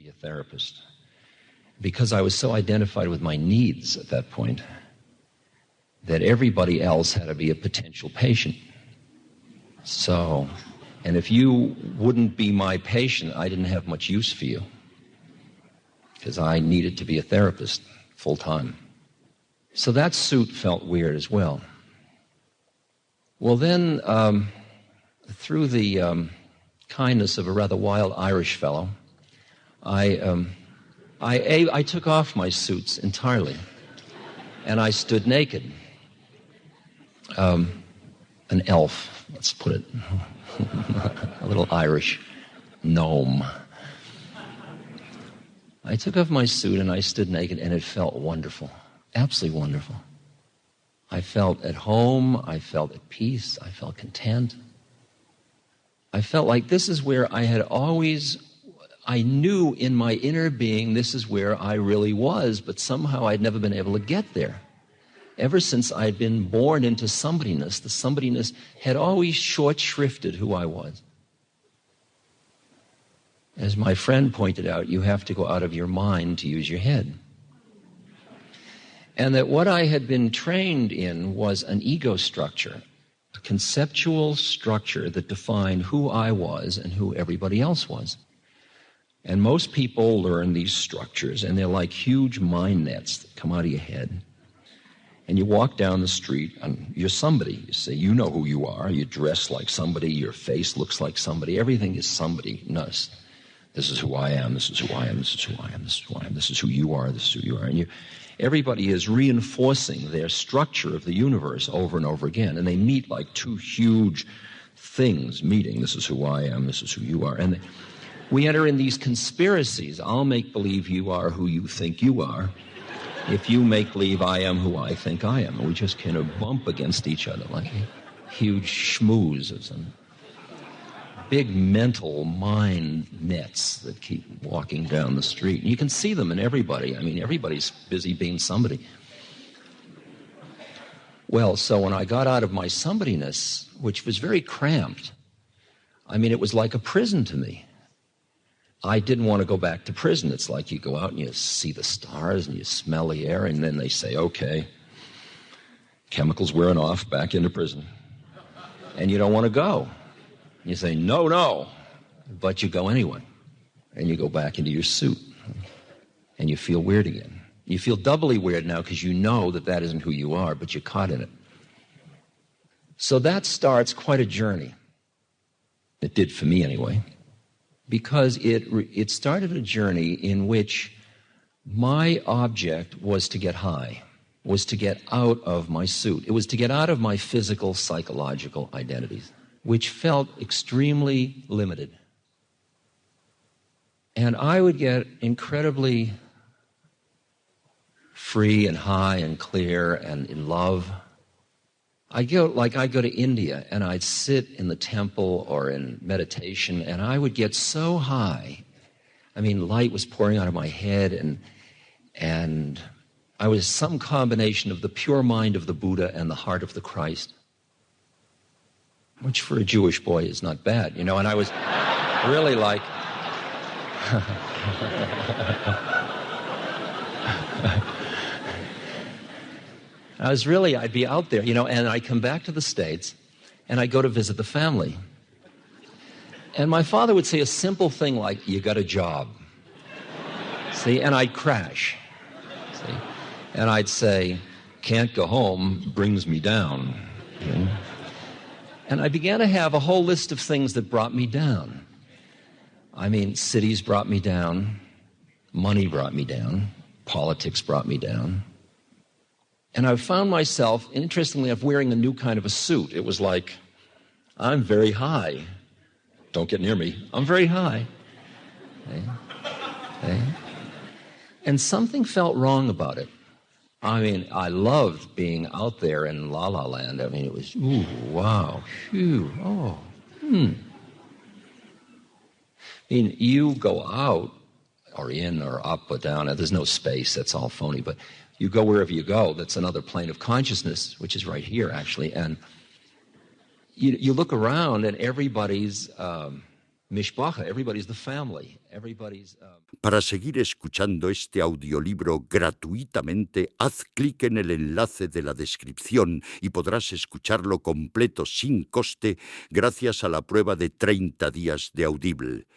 be a therapist because I was so identified with my needs at that point that everybody else had to be a potential patient. So, and if you wouldn't be my patient, I didn't have much use for you because I needed to be a therapist full time. So that suit felt weird as well. Well, then, through the kindness of a rather wild Irish fellow, I took off my suits entirely, and I stood naked. An elf, let's put it, a little Irish gnome. I took off my suit and I stood naked, and it felt wonderful, absolutely wonderful. I felt at home, I felt at peace, I felt content. I felt like this is where I knew in my inner being this is where I really was, but somehow I'd never been able to get there. Ever since I'd been born into somebodyness, the somebodyness had always short-shrifted who I was. As my friend pointed out, you have to go out of your mind to use your head. And that what I had been trained in was an ego structure, a conceptual structure that defined who I was and who everybody else was. And most people learn these structures, and they're like huge mind nets that come out of your head. And you walk down the street, and you're somebody. You say, you know who you are. You dress like somebody. Your face looks like somebody. Everything is somebody-ness. This is who I am. This is who I am. This is who I am. This is who I am. This is who you are. This is who you are. And everybody is reinforcing their structure of the universe over and over again. And they meet like two huge things meeting. This is who I am. This is who you are. And we enter in these conspiracies. I'll make believe you are who you think you are. If you make believe I am who I think I am. And we just kind of bump against each other like huge schmooze of some big mental mind nets that keep walking down the street. And you can see them in everybody. I mean, everybody's busy being somebody. Well, so when I got out of my somebodyness, which was very cramped, I mean, it was like a prison to me. I didn't want to go back to prison. It's like you go out and you see the stars and you smell the air, and then they say, okay, chemicals wearing off, back into prison. And you don't want to go. You say, no, but you go anyway. And you go back into your suit. And you feel weird again. You feel doubly weird now because you know that that isn't who you are, but you're caught in it. So that starts quite a journey. It did for me anyway. Because it started a journey in which my object was to get high, was to get out of my suit. It was to get out of my physical, psychological identities, which felt extremely limited. And I would get incredibly free and high and clear and in love. I'd go to India and I'd sit in the temple or in meditation and I would get so high. I mean, light was pouring out of my head and I was some combination of the pure mind of the Buddha and the heart of the Christ, which for a Jewish boy is not bad, you know, and I was really like... I'd be out there, you know, and I'd come back to the States, and I'd go to visit the family. And my father would say a simple thing like, you got a job. See, and I'd crash. See, and I'd say, can't go home, brings me down. You know? And I began to have a whole list of things that brought me down. I mean, cities brought me down, money brought me down, politics brought me down. And I found myself, interestingly enough, wearing a new kind of a suit. It was like, I'm very high. Don't get near me. I'm very high. Okay. And something felt wrong about it. I mean, I loved being out there in La La Land. I mean, it was, ooh, wow, phew, oh, I mean, you go out, or in, or up, or down. There's no space. That's all phony. But you go wherever you go. That's another plane of consciousness, which is right here, actually. And you look around, and everybody's Mishpacha, everybody's the family. Para seguir escuchando este audiolibro gratuitamente, haz clic en el enlace de la descripción y podrás escucharlo completo sin coste gracias a la prueba de 30 días de Audible.